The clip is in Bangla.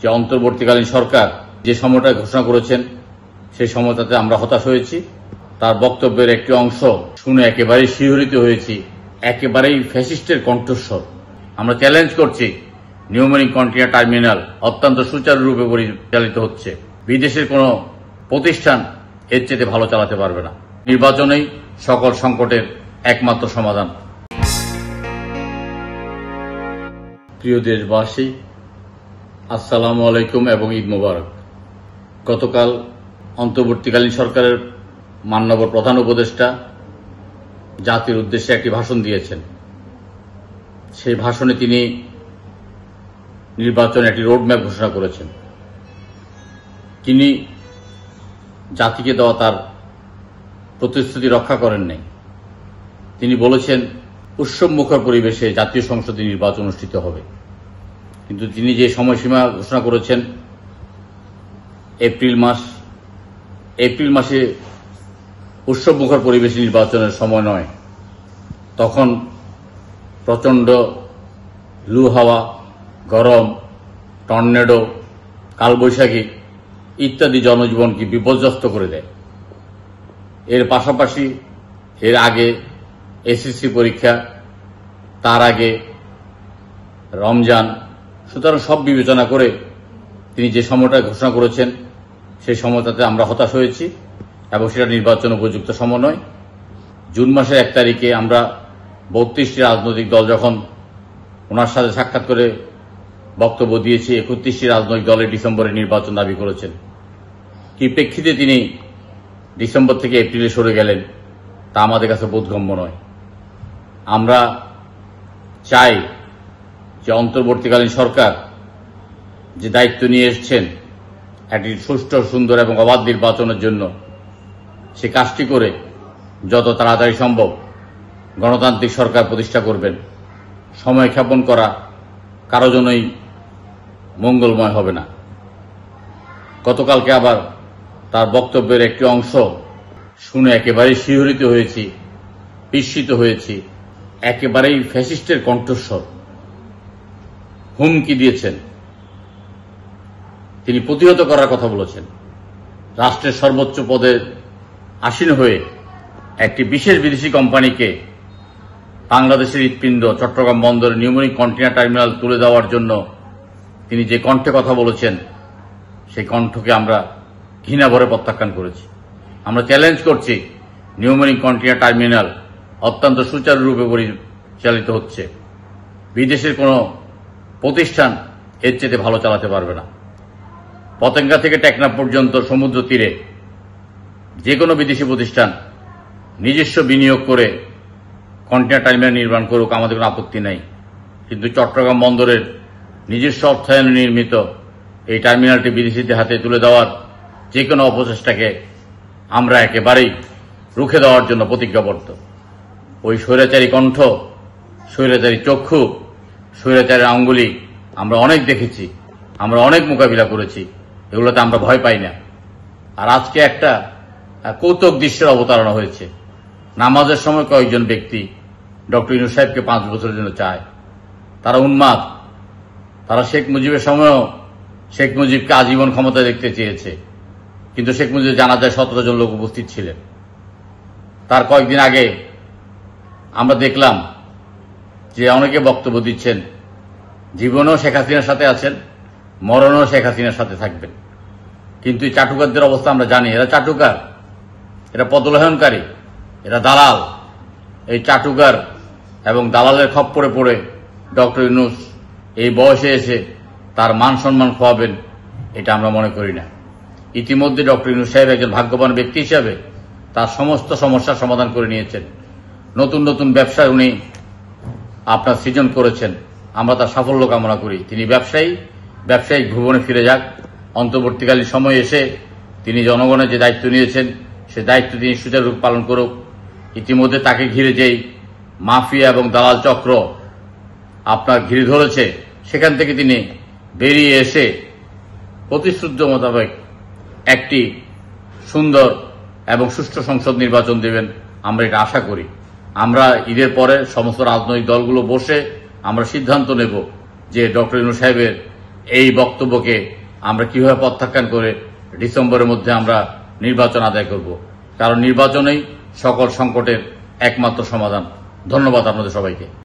যে অন্তর্বর্তীকালীন সরকার যে সময়টা ঘোষণা করেছেন সেই সময়টাতে আমরা হতাশ হয়েছি। তার বক্তব্যের একটি অংশ শুনে একেবারেই শিহরিত হয়েছি, একেবারেই ফ্যাসিস্টের কণ্ঠস্বর। আমরা চ্যালেঞ্জ করছি, নিউমেরিক কন্টেইনার টার্মিনাল অত্যন্ত সুচারুরূপে পরিচালিত হচ্ছে। বিদেশের কোনো প্রতিষ্ঠান এর চেয়ে ভালো চালাতে পারবে না। নির্বাচনেই সকল সংকটের একমাত্র সমাধান। প্রিয় দেশবাসী, আসসালামু আলাইকুম এবং ঈদ মোবারক। গতকাল অন্তর্বর্তীকালীন সরকারের মাননীয় প্রধান উপদেষ্টা জাতির উদ্দেশ্যে একটি ভাষণ দিয়েছেন। সেই ভাষণে তিনি নির্বাচনে একটি রোডম্যাপ ঘোষণা করেছেন। তিনি জাতিকে দেওয়া তার প্রতিশ্রুতি রক্ষা করেন নাই। তিনি বলেছেন উৎসবমুখর পরিবেশে জাতীয় সংসদে নির্বাচন অনুষ্ঠিত হবে, কিন্তু তিনি যে সময়সীমা ঘোষণা করেছেন এপ্রিল মাসে উৎসবমুখর পরিবেশে নির্বাচনের সময় নয়। তখন প্রচণ্ড লু হাওয়া, গরম, টর্নেডো, কালবৈশাখী ইত্যাদি জনজীবনকে বিপর্যস্ত করে দেয়। এর পাশাপাশি এর আগে এসএসসি পরীক্ষা, তার আগে রমজান, সুতরাং সব বিবেচনা করে তিনি যে সময়টা ঘোষণা করেছেন সেই সময়টাতে আমরা হতাশ হয়েছি এবং সেটা নির্বাচন উপযুক্ত সময় নয়। জুন মাসের 1 তারিখে আমরা 32টি রাজনৈতিক দল যখন ওনার সাথে সাক্ষাৎ করে বক্তব্য দিয়েছি, 31টি রাজনৈতিক দলের ডিসেম্বরে নির্বাচন দাবি করেছেন। কি প্রেক্ষিতে তিনি ডিসেম্বর থেকে এপ্রিলে সরে গেলেন তা আমাদের কাছে বোধগম্য নয়। আমরা চাই যে অন্তর্বর্তীকালীন সরকার যে দায়িত্ব নিয়ে এসছেন একটি সুষ্ঠু, সুন্দর এবং অবাধ নির্বাচনের জন্য, সে কাজটি করে যত তাড়াতাড়ি সম্ভব গণতান্ত্রিক সরকার প্রতিষ্ঠা করবেন। সময় ক্ষেপণ করা কারো জন্যই মঙ্গলময় হবে না। গতকালকে আবার তার বক্তব্যের একটি অংশ শুনে একেবারেই শিহরিত হয়েছি, বিস্মিত হয়েছি, একেবারেই ফ্যাসিস্টের কণ্ঠস্বর। হুমকি দিয়েছেন, তিনি প্রতিহত করার কথা বলেছেন। রাষ্ট্রের সর্বোচ্চ পদে আসীন হয়ে একটি বিশেষ বিদেশি কোম্পানিকে বাংলাদেশের হৃৎপিণ্ড চট্টগ্রাম বন্দরে নিউমেরিক কন্টেইনার টার্মিনাল তুলে দেওয়ার জন্য তিনি যে কণ্ঠে কথা বলেছেন সেই কণ্ঠকে আমরা ঘৃণাভরে প্রত্যাখ্যান করেছি। আমরা চ্যালেঞ্জ করছি, নিউমেরিক কন্টেইনার টার্মিনাল অত্যন্ত সুচারুরূপে পরিচালিত হচ্ছে। বিদেশের কোনো প্রতিষ্ঠান এর চেয়ে ভালো চালাতে পারবে না। পতেঙ্গা থেকে টেকনাফ পর্যন্ত সমুদ্র তীরে যে কোনো বিদেশি প্রতিষ্ঠান নিজস্ব বিনিয়োগ করে কন্টেইনার টার্মিনাল নির্মাণ করুক, আমাদের কোনো আপত্তি নাই। কিন্তু চট্টগ্রাম বন্দরের নিজস্ব অর্থায়নে নির্মিত এই টার্মিনালটি বিদেশিদের হাতে তুলে দেওয়ার যে কোনো অপচেষ্টাকে আমরা একেবারেই রুখে দেওয়ার জন্য প্রতিজ্ঞাবদ্ধ। ওই স্বৈরাচারী কণ্ঠ, স্বৈরাচারী চক্ষু, স্বৈরাচারী আঙ্গুলি আমরা অনেক দেখেছি, আমরা অনেক মোকাবিলা করেছি, এগুলোতে আমরা ভয় পাই না। আর আজকে একটা কৌতুক দৃশ্যের অবতারণা হয়েছে। নামাজের সময় কয়েকজন ব্যক্তি ডক্টর ইউনূস সাহেবকে 5 বছরের জন্য চায়। তারা উন্মাদ। তারা শেখ মুজিবের সময়ও শেখ মুজিবকে আজীবন ক্ষমতায় দেখতে চেয়েছে, কিন্তু শেখ মুজিবের জানাজায় 17 জন লোক উপস্থিত ছিলেন। তার কয়েকদিন আগে আমরা দেখলাম যে অনেকে বক্তব্য দিচ্ছেন জীবনেও শেখ হাসিনার সাথে আছেন, মরণেও শেখ হাসিনার সাথে থাকবেন। কিন্তু এই চাটুকারদের অবস্থা আমরা জানি। এরা চাটুকার, এরা পদলায়নকারী, এরা দালাল। এই চাটুকার এবং দালালের খপ্পরে পড়ে ডক্টর ইউনূস এই বয়সে এসে তার মান সম্মান খোয়াবেন, এটা আমরা মনে করি না। ইতিমধ্যে ডক্টর ইউনূস সাহেব একজন ভাগ্যবান ব্যক্তি হিসাবে তার সমস্ত সমস্যার সমাধান করে নিয়েছেন। নতুন নতুন ব্যবসায় উনি আপনার সৃজন করেছেন, আমরা তার সাফল্য কামনা করি। তিনি ব্যবসায়িক ভুবনে ফিরে যাক। অন্তর্বর্তীকালীন সময়ে এসে তিনি জনগণের যে দায়িত্ব নিয়েছেন সে দায়িত্ব তিনি সুচারুরূপে পালন করুক। ইতিমধ্যে তাকে ঘিরে যেই মাফিয়া এবং দালাল চক্র আপনার ঘিরে ধরেছে, সেখান থেকে তিনি বেরিয়ে এসে প্রতিশ্রুতি মোতাবেক একটি সুন্দর এবং সুষ্ঠু সংসদ নির্বাচন দেবেন, আমরা এটা আশা করি। আমরা ঈদের পরে সমস্ত রাজনৈতিক দলগুলো বসে আমরা সিদ্ধান্ত নেব যে ডক্টর ইউনূস সাহেবের এই বক্তব্যকে আমরা কিভাবে প্রত্যাখ্যান করে ডিসেম্বরের মধ্যে আমরা নির্বাচন আদায় করব, কারণ নির্বাচনেই সকল সংকটের একমাত্র সমাধান। ধন্যবাদ আপনাদের সবাইকে।